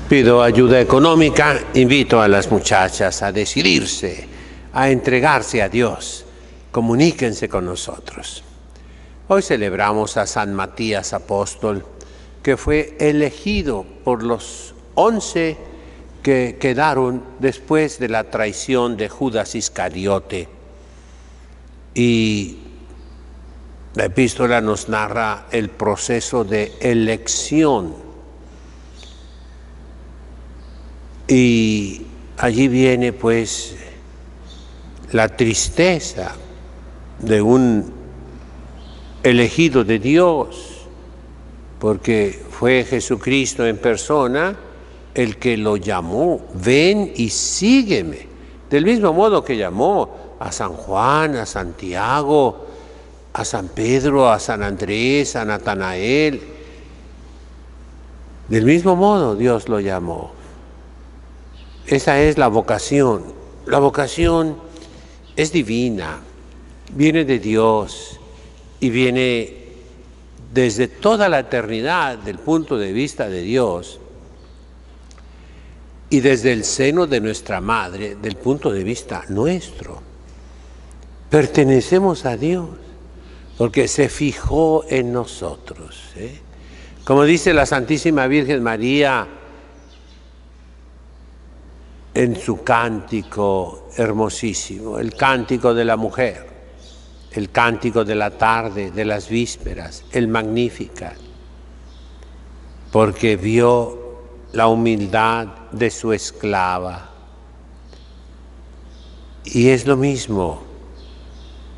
Pido ayuda económica, invito a las muchachas a decidirse, a entregarse a Dios. Comuníquense con nosotros. Hoy celebramos a San Matías Apóstol, que fue elegido por los 11 que quedaron después de la traición de Judas Iscariote. Y la epístola nos narra el proceso de elección. Y allí viene pues la tristeza de un elegido de Dios, porque fue Jesucristo en persona el que lo llamó: ven y sígueme. Del mismo modo que llamó a San Juan, a Santiago, a San Pedro, a San Andrés, a Natanael. Del mismo modo Dios lo llamó. Esa es la vocación. La vocación es divina, viene de Dios y viene desde toda la eternidad del punto de vista de Dios y desde el seno de nuestra madre del punto de vista nuestro. Pertenecemos a Dios porque se fijó en nosotros. Como dice la Santísima Virgen María en su cántico hermosísimo, el cántico de la mujer, el cántico de la tarde, de las vísperas, el Magnificat, porque vio la humildad de su esclava. Y es lo mismo,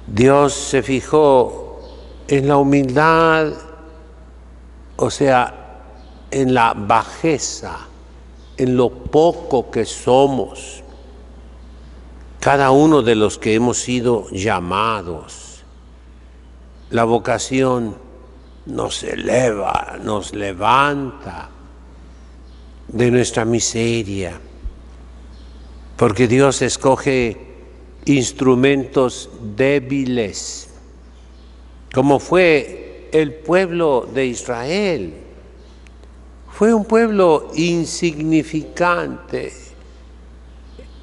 Dios se fijó en la humildad, o sea, en la bajeza, en lo poco que somos, cada uno de los que hemos sido llamados. La vocación nos eleva, nos levanta de nuestra miseria, porque Dios escoge instrumentos débiles, como fue el pueblo de Israel. Fue un pueblo insignificante.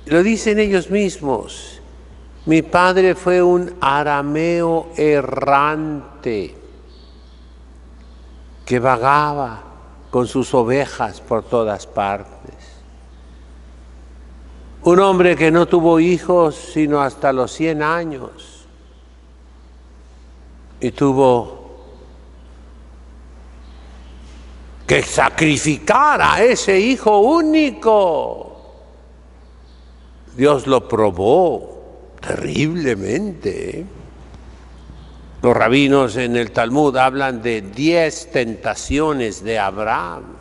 Lo dicen ellos mismos. Mi padre fue un arameo errante que vagaba con sus ovejas por todas partes. Un hombre que no tuvo hijos sino hasta los 100 años y tuvo que sacrificar a ese hijo único. Dios lo probó terriblemente. Los rabinos en el Talmud hablan de 10 tentaciones de Abraham,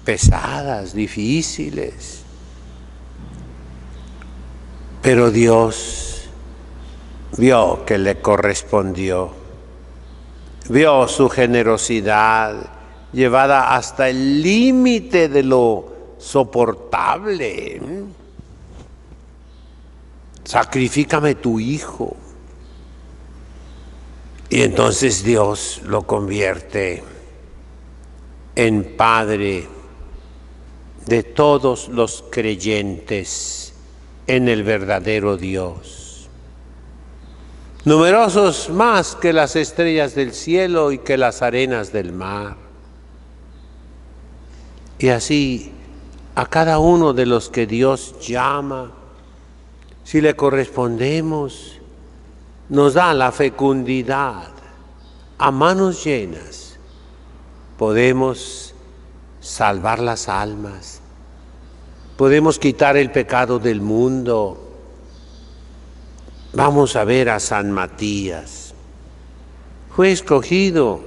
pesadas, difíciles. Pero Dios vio que le correspondió, vio su generosidad llevada hasta el límite de lo soportable. Sacrifícame tu hijo. Y entonces Dios lo convierte en padre de todos los creyentes en el verdadero Dios. Numerosos más que las estrellas del cielo y que las arenas del mar. Y así a cada uno de los que Dios llama, si le correspondemos, nos da la fecundidad. A manos llenas podemos salvar las almas, podemos quitar el pecado del mundo. Vamos a ver a San Matías. Fue escogido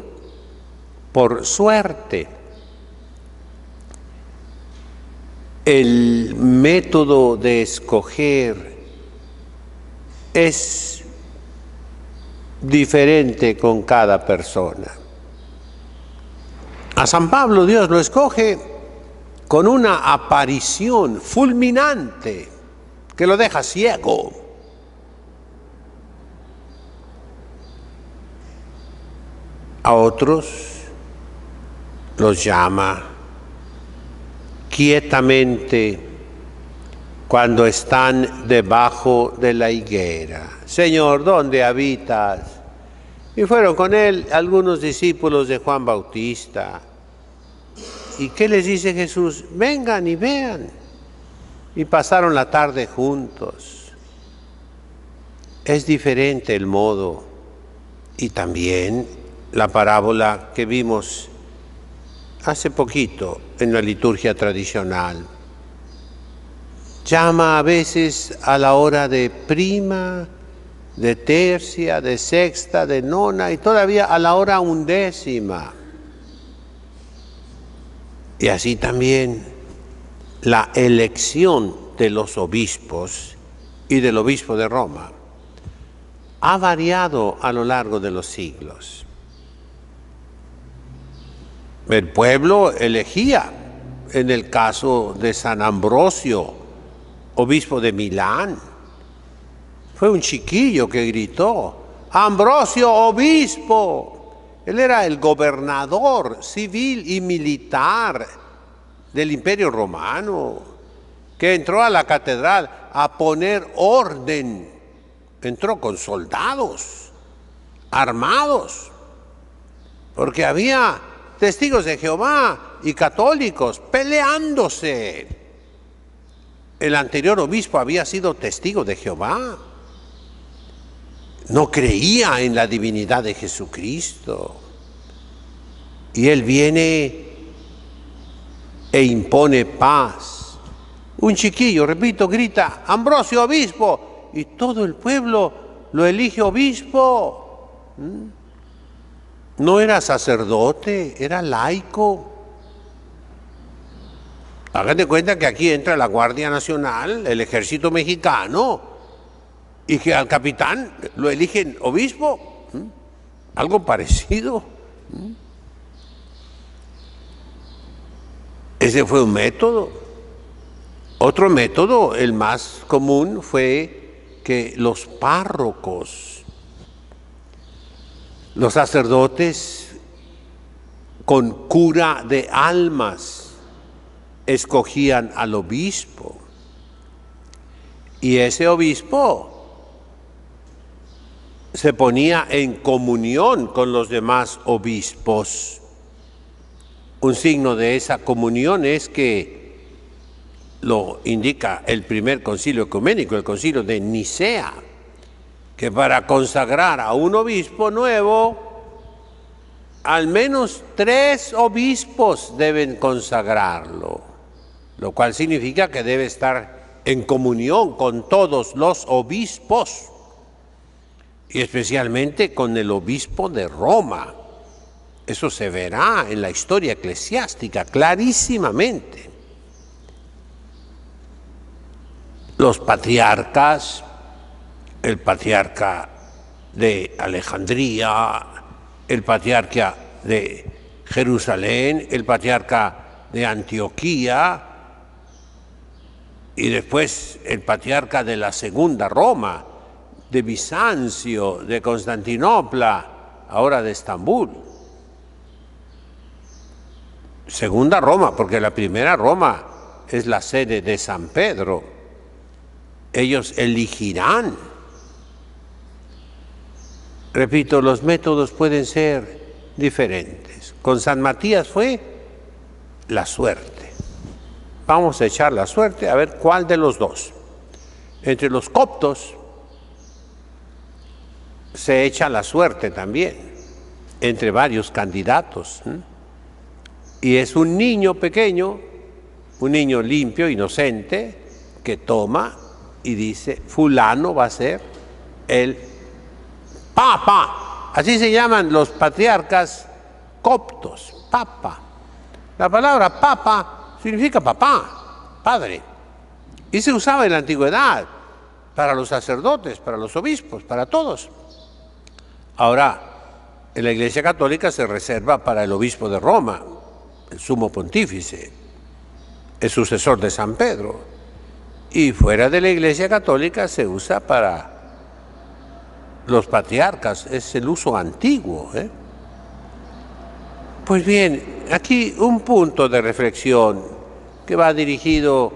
por suerte. El método de escoger es diferente con cada persona. A San Pablo Dios lo escoge con una aparición fulminante que lo deja ciego. A otros los llama quietamente cuando están debajo de la higuera. Señor, ¿dónde habitas? Y fueron con él algunos discípulos de Juan Bautista. ¿Y qué les dice Jesús? Vengan y vean. Y pasaron la tarde juntos. Es diferente el modo. Y también la parábola que vimos hace poquito en la liturgia tradicional. Llama a veces a la hora de prima, de tercia, de sexta, de nona y todavía a la hora 11. Y así también la elección de los obispos y del obispo de Roma ha variado a lo largo de los siglos. El pueblo elegía, en el caso de San Ambrosio, obispo de Milán, fue un chiquillo que gritó, Ambrosio, obispo. Él era el gobernador civil y militar del Imperio Romano, que entró a la catedral a poner orden. Entró con soldados armados, porque había testigos de Jehová y católicos peleándose. El anterior obispo había sido testigo de Jehová. No creía en la divinidad de Jesucristo. Y él viene e impone paz. Un chiquillo, repito, grita, Ambrosio, obispo. Y todo el pueblo lo elige obispo. No era sacerdote, era laico. Hagan de cuenta que aquí entra la Guardia Nacional, el Ejército Mexicano, y que al capitán lo eligen obispo. Algo parecido. Ese fue un método. Otro método, el más común, fue que los párrocos, los sacerdotes con cura de almas, escogían al obispo. Y ese obispo se ponía en comunión con los demás obispos. Un signo de esa comunión es que lo indica el primer concilio ecuménico, el concilio de Nicea, que para consagrar a un obispo nuevo, al menos 3 obispos deben consagrarlo, lo cual significa que debe estar en comunión con todos los obispos, y especialmente con el obispo de Roma. Eso se verá en la historia eclesiástica clarísimamente. Los patriarcas, el patriarca de Alejandría, el patriarca de Jerusalén, el patriarca de Antioquía y después el patriarca de la segunda Roma, de Bizancio, de Constantinopla, ahora de Estambul. Segunda Roma, porque la primera Roma es la sede de San Pedro. Ellos elegirán. Repito, los métodos pueden ser diferentes. Con San Matías fue la suerte. Vamos a echar la suerte a ver cuál de los dos. Entre los coptos se echa la suerte también, entre varios candidatos. Y es un niño pequeño, un niño limpio, inocente, que toma y dice, fulano va a ser el Papa. Así se llaman los patriarcas coptos, Papa. La palabra Papa significa papá, padre. Y se usaba en la antigüedad para los sacerdotes, para los obispos, para todos. Ahora, en la Iglesia Católica se reserva para el obispo de Roma, el sumo pontífice, el sucesor de San Pedro. Y fuera de la Iglesia Católica se usa para los patriarcas, es el uso antiguo. Pues bien, aquí un punto de reflexión que va dirigido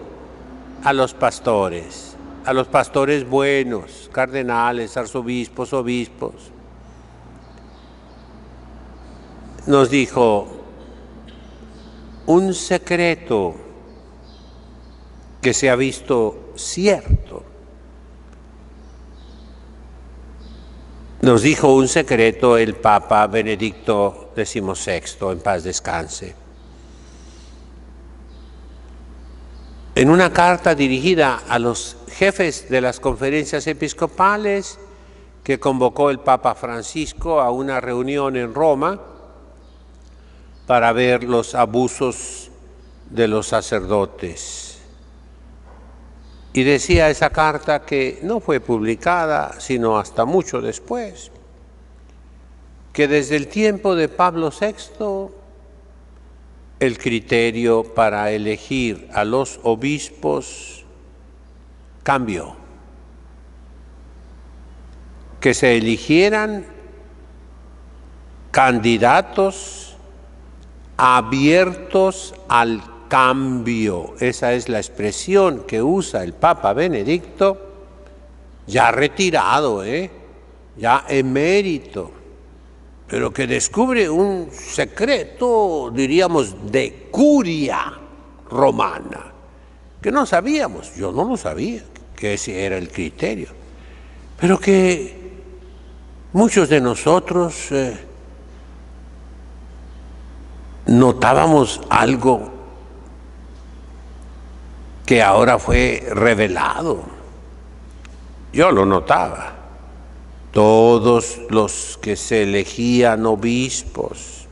a los pastores buenos, cardenales, arzobispos, obispos. Nos dijo un secreto que se ha visto cierto. Nos dijo un secreto el Papa Benedicto XVI, en paz descanse. En una carta dirigida a los jefes de las conferencias episcopales que convocó el Papa Francisco a una reunión en Roma para ver los abusos de los sacerdotes. Y decía esa carta, que no fue publicada sino hasta mucho después, que desde el tiempo de Pablo VI el criterio para elegir a los obispos cambió. Que se eligieran candidatos abiertos al cambio. Esa es la expresión que usa el Papa Benedicto, ya retirado, ya emérito, pero que descubre un secreto, diríamos, de curia romana, que no sabíamos. Yo no lo sabía, que ese era el criterio, pero que muchos de nosotros notábamos algo que ahora fue revelado. Yo lo notaba. Todos los que se elegían obispos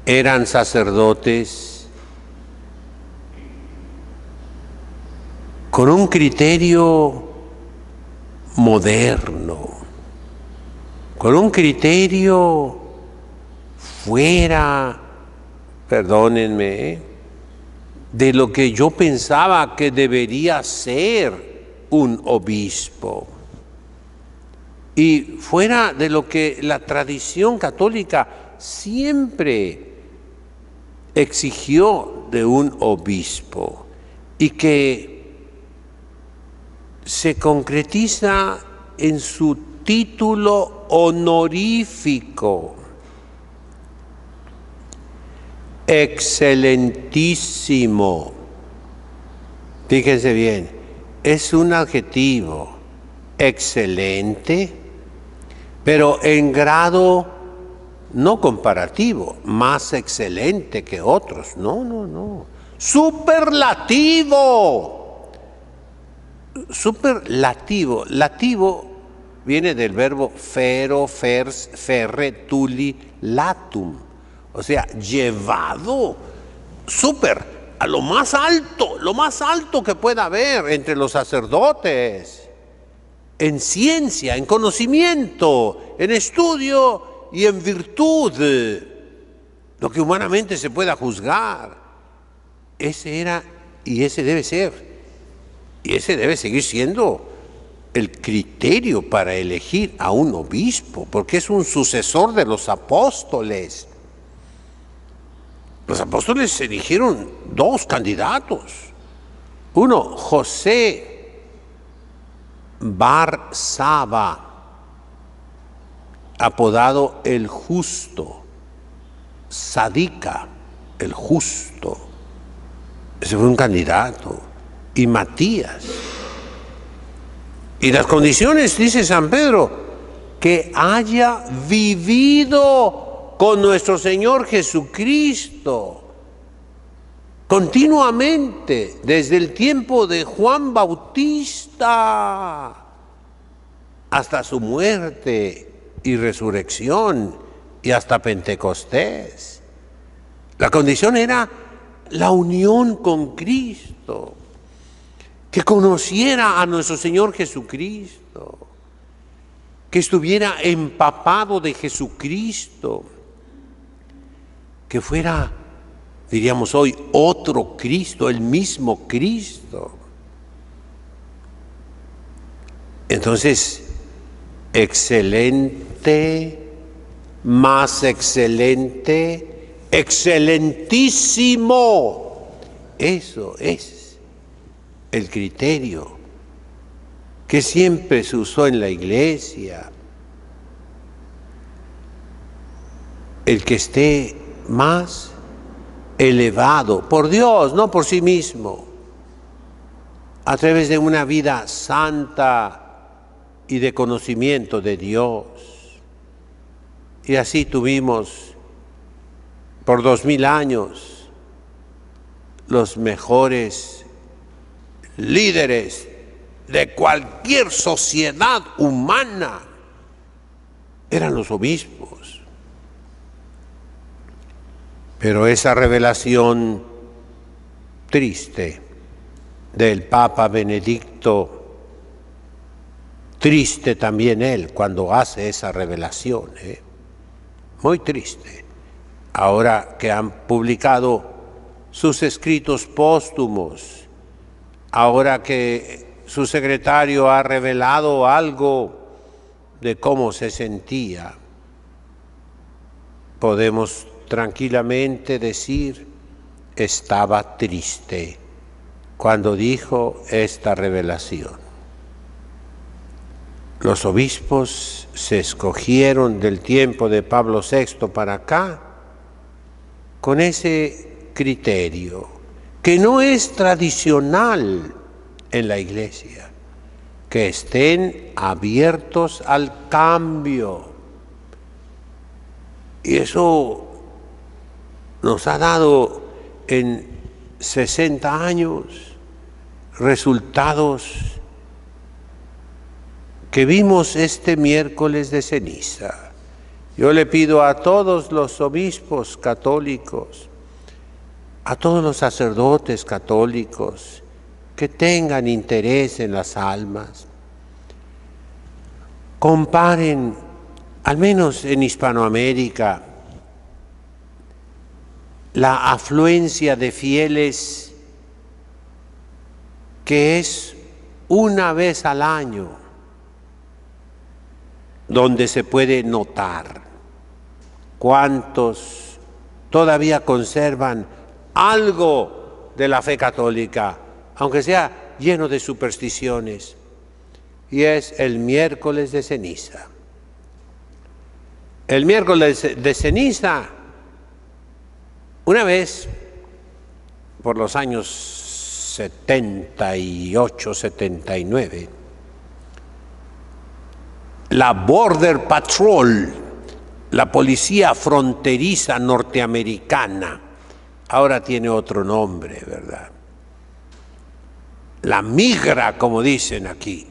eran sacerdotes con un criterio moderno, con un criterio fuera, perdónenme, de lo que yo pensaba que debería ser un obispo, y fuera de lo que la tradición católica siempre exigió de un obispo, y que se concretiza en su título honorífico: excelentísimo. Fíjense bien, es un adjetivo, excelente, pero en grado no comparativo, más excelente que otros. No. Superlativo. Superlativo. Lativo viene del verbo fero, fers, ferre, tuli, latum. O sea, llevado, súper, a lo más alto que pueda haber entre los sacerdotes, en ciencia, en conocimiento, en estudio y en virtud, lo que humanamente se pueda juzgar. Ese era y ese debe ser, y ese debe seguir siendo el criterio para elegir a un obispo, porque es un sucesor de los apóstoles. Los apóstoles eligieron dos candidatos. Uno, José Bar Saba, apodado el Justo, Sadica, el Justo. Ese fue un candidato. Y Matías. Y las condiciones, dice San Pedro, que haya vivido con nuestro Señor Jesucristo continuamente, desde el tiempo de Juan Bautista hasta su muerte y resurrección y hasta Pentecostés. La condición era la unión con Cristo, que conociera a nuestro Señor Jesucristo, que estuviera empapado de Jesucristo, que fuera, diríamos hoy, otro Cristo, el mismo Cristo. Entonces, excelente, más excelente, excelentísimo. Eso es el criterio que siempre se usó en la Iglesia. El que esté más elevado por Dios, no por sí mismo, a través de una vida santa y de conocimiento de Dios. Y así tuvimos por 2000 años los mejores líderes de cualquier sociedad humana, eran los obispos. Pero esa revelación triste del Papa Benedicto, triste también él cuando hace esa revelación, muy triste. Ahora que han publicado sus escritos póstumos, ahora que su secretario ha revelado algo de cómo se sentía, podemos tranquilamente decir, estaba triste cuando dijo esta revelación. Los obispos se escogieron del tiempo de Pablo VI para acá con ese criterio que no es tradicional en la Iglesia, que estén abiertos al cambio. Y eso nos ha dado en 60 años resultados que vimos este miércoles de ceniza. Yo le pido a todos los obispos católicos, a todos los sacerdotes católicos, que tengan interés en las almas, comparen, al menos en Hispanoamérica, la afluencia de fieles que es una vez al año, donde se puede notar cuántos todavía conservan algo de la fe católica, aunque sea lleno de supersticiones, y es el miércoles de ceniza. El miércoles de ceniza, una vez, por los años 78, 79, la Border Patrol, la policía fronteriza norteamericana, ahora tiene otro nombre, ¿verdad? La migra, como dicen aquí,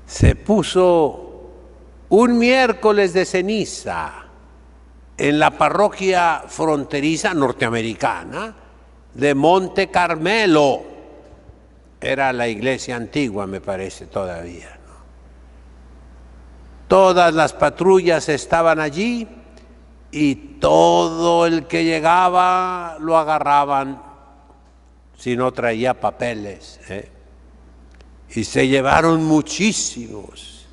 se puso un miércoles de ceniza en la parroquia fronteriza norteamericana de Monte Carmelo. Era la iglesia antigua, me parece, todavía, ¿no? Todas las patrullas estaban allí y todo el que llegaba lo agarraban si no traía papeles, y se llevaron muchísimos.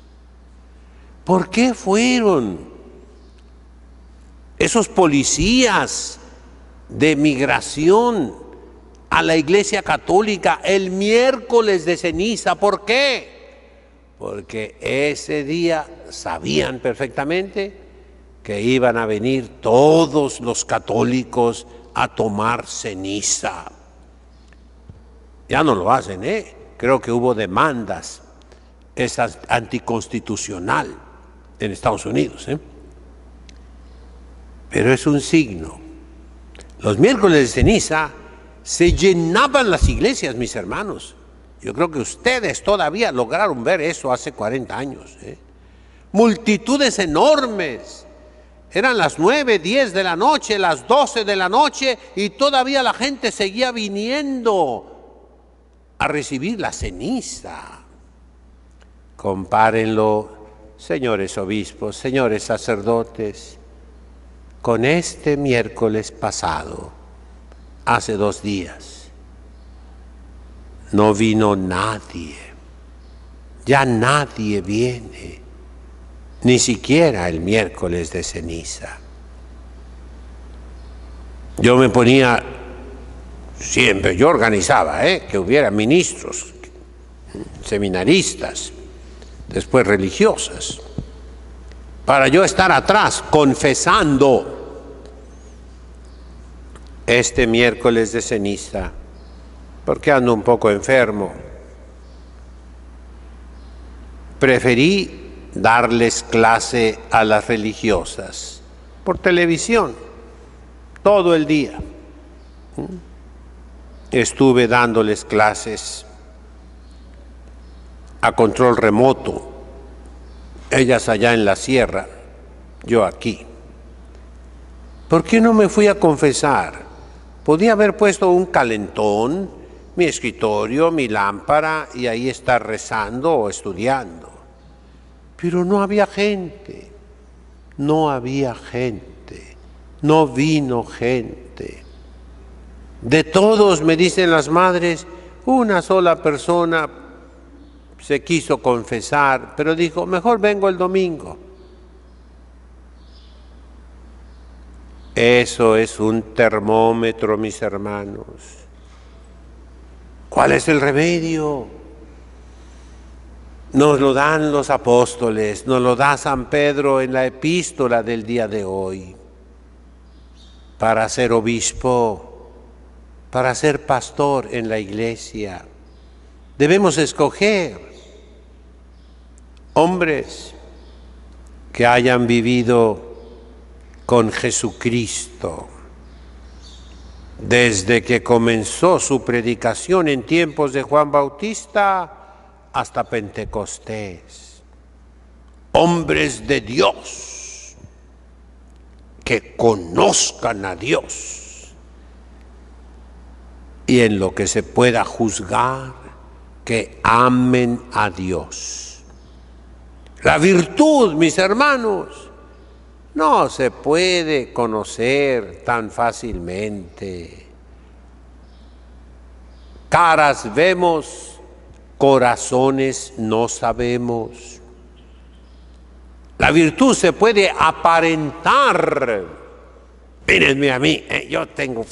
¿Por qué fueron esos policías de migración a la Iglesia Católica el miércoles de ceniza? ¿Por qué? Porque ese día sabían perfectamente que iban a venir todos los católicos a tomar ceniza. Ya no lo hacen, Creo que hubo demandas, esa anticonstitucional en Estados Unidos, Pero es un signo. Los miércoles de ceniza se llenaban las iglesias, mis hermanos. Yo creo que ustedes todavía lograron ver eso hace 40 años. Multitudes enormes. Eran las 9, 10 de la noche, las 12 de la noche y todavía la gente seguía viniendo a recibir la ceniza. Compárenlo, señores obispos, señores sacerdotes, con este miércoles pasado, hace 2 días. No vino nadie, ya nadie viene, ni siquiera el miércoles de ceniza. Yo me ponía Siempre yo organizaba, que hubiera ministros, seminaristas, después religiosas, para yo estar atrás confesando. Este miércoles de ceniza, porque ando un poco enfermo, preferí darles clase a las religiosas por televisión todo el día. Estuve dándoles clases a control remoto, ellas allá en la sierra, yo aquí. ¿Por qué no me fui a confesar? Podía haber puesto un calentón, mi escritorio, mi lámpara, y ahí estar rezando o estudiando. Pero no había gente, no había gente, no vino gente. De todos, me dicen las madres, una sola persona se quiso confesar, pero dijo, mejor vengo el domingo. Eso es un termómetro, mis hermanos. ¿Cuál es el remedio? Nos lo dan los apóstoles, nos lo da San Pedro en la epístola del día de hoy. Para ser obispo, para ser pastor en la iglesia, debemos escoger hombres que hayan vivido con Jesucristo desde que comenzó su predicación en tiempos de Juan Bautista hasta Pentecostés. Hombres de Dios que conozcan a Dios y en lo que se pueda juzgar, que amen a Dios. La virtud, mis hermanos, no se puede conocer tan fácilmente. Caras vemos, corazones no sabemos. La virtud se puede aparentar. Mírenme a mí, yo tengo...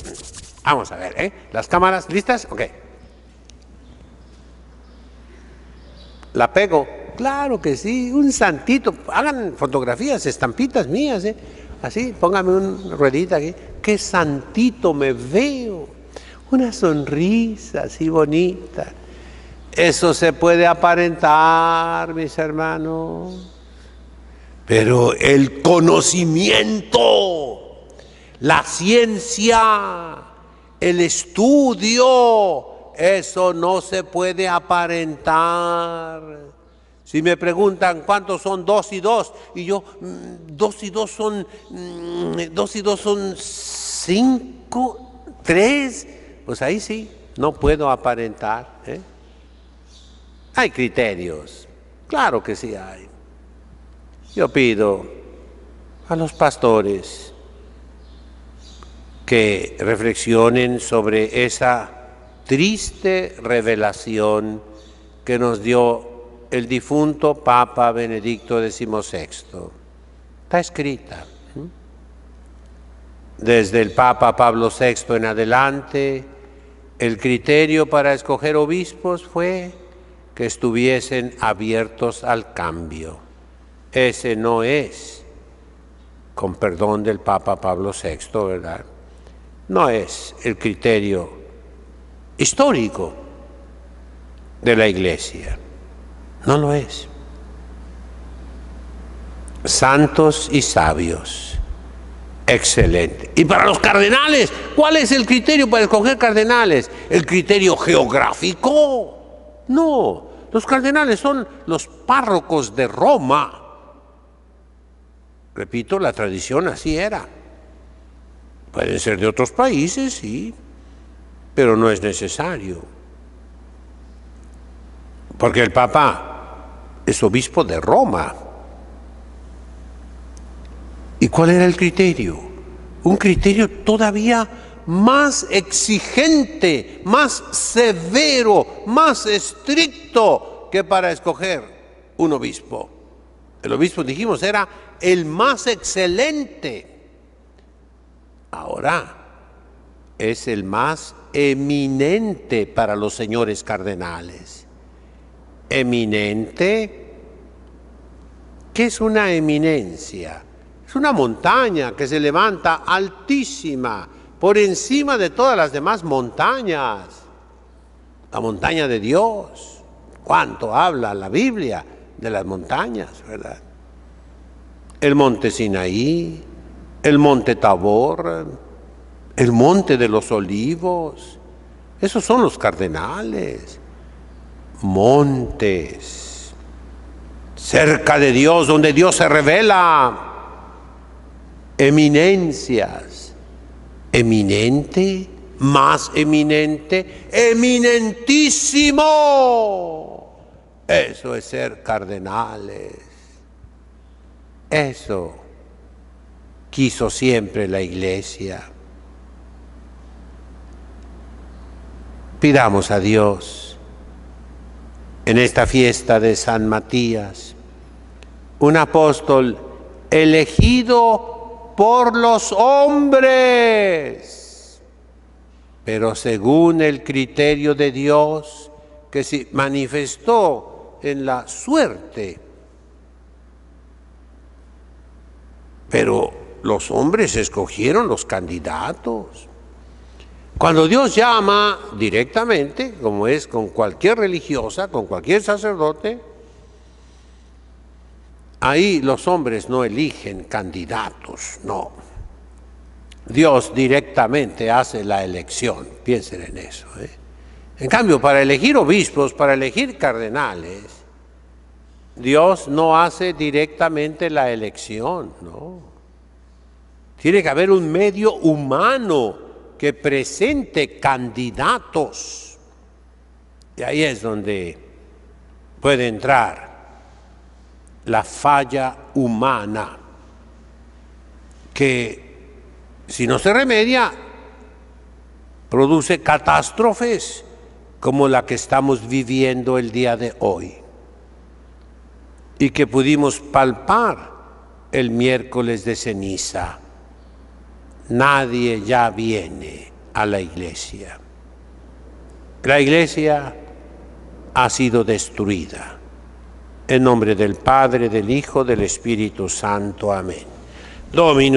Vamos a ver, las cámaras, ¿listas? Ok. ¿La pego? Claro que sí, un santito. Hagan fotografías, estampitas mías, así, póngame una ruedita aquí. ¡Qué santito me veo! Una sonrisa así bonita. Eso se puede aparentar, mis hermanos. Pero el conocimiento, la ciencia, el estudio, eso no se puede aparentar. Si me preguntan cuántos son 2 y 2, y yo, 2 y 2 son 5, 3, pues ahí sí, no puedo aparentar. Hay criterios, claro que sí hay. Yo pido a los pastores que reflexionen sobre esa triste revelación que nos dio el difunto Papa Benedicto XVI. Está escrita. Desde el Papa Pablo VI en adelante, el criterio para escoger obispos fue que estuviesen abiertos al cambio. Ese no es, con perdón del Papa Pablo VI, ¿verdad? No es el criterio histórico de la Iglesia. No lo es. Santos y sabios. Excelente. Y para los cardenales, ¿cuál es el criterio para escoger cardenales? ¿El criterio geográfico? No, los cardenales son los párrocos de Roma. Repito, la tradición así era. Pueden ser de otros países, sí, pero no es necesario. Porque el Papa es obispo de Roma. ¿Y cuál era el criterio? Un criterio todavía más exigente, más severo, más estricto que para escoger un obispo. El obispo, dijimos, era el más excelente. Ahora, es el más eminente para los señores cardenales. Eminente, ¿qué es una eminencia? Es una montaña que se levanta altísima, por encima de todas las demás montañas. La montaña de Dios. ¿Cuánto habla la Biblia de las montañas, verdad? El monte Sinaí, el monte Tabor, el monte de los Olivos. Esos son los cardenales. Montes, cerca de Dios, donde Dios se revela. Eminencias, eminente, más eminente, eminentísimo. Eso es ser cardenales. Eso quiso siempre la Iglesia. Pidamos a Dios en esta fiesta de San Matías, un apóstol elegido por los hombres, pero según el criterio de Dios que se manifestó en la suerte. Pero los hombres escogieron los candidatos. Cuando Dios llama directamente, como es con cualquier religiosa, con cualquier sacerdote, ahí los hombres no eligen candidatos, no. Dios directamente hace la elección, piensen en eso. En cambio, para elegir obispos, para elegir cardenales, Dios no hace directamente la elección, no. Tiene que haber un medio humano que presente candidatos. Y ahí es donde puede entrar la falla humana, que si no se remedia, produce catástrofes como la que estamos viviendo el día de hoy y que pudimos palpar el miércoles de ceniza. Nadie ya viene a la iglesia. La iglesia ha sido destruida. En nombre del Padre, del Hijo, del Espíritu Santo. Amén. Dominus